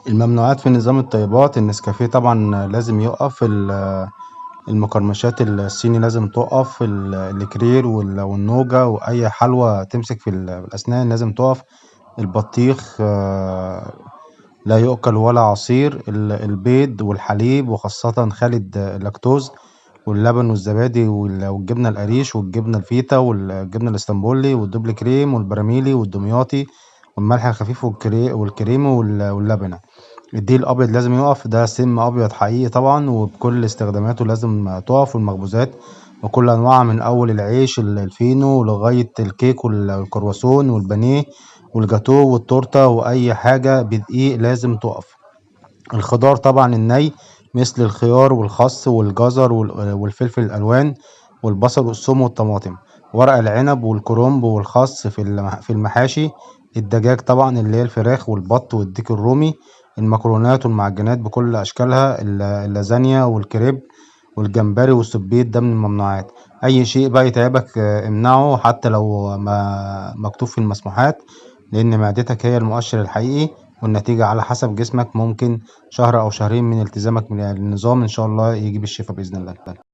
الممنوعات في نظام الطيبات النسكافيه طبعا لازم يقف، المقرمشات الصيني لازم تقف، الكرير والنوجا وأي حلوى تمسك في الأسنان لازم تقف. البطيخ لا يؤكل ولا عصير. البيض والحليب وخاصة خالي اللاكتوز، واللبن والزبادي والجبنة القريش والجبنة الفيتا والجبنة الاسطنبولي والدوبل كريم والبراميلي والدمياطي والملح الخفيف والكريمي واللبنة. الدقيق الأبيض لازم يقف، ده سم أبيض حقيقي طبعا وبكل استخداماته لازم تقف. والمخبوزات وكل أنواعها من أول العيش الفينو لغاية الكيك والكرواسون والبانيه والجاتو والتورتة وأي حاجة بدقيق لازم تقف. الخضار طبعا الني مثل الخيار والخس والجزر والفلفل الألوان والبصل والثوم والطماطم. ورق العنب والكرنب والخس في المحاشي. الدجاج طبعا اللي هي الفراخ والبط والديك الرومي. المكرونات والمعجنات بكل أشكالها، اللازانيا والكريب والجمبري والسبيط ده من الممنوعات. أي شيء بقى يتعبك امنعه حتى لو ما مكتوب في المسموحات، لأن معدتك هي المؤشر الحقيقي، والنتيجة على حسب جسمك. ممكن شهر أو شهرين من التزامك من النظام إن شاء الله يجيب الشفاء بإذن الله.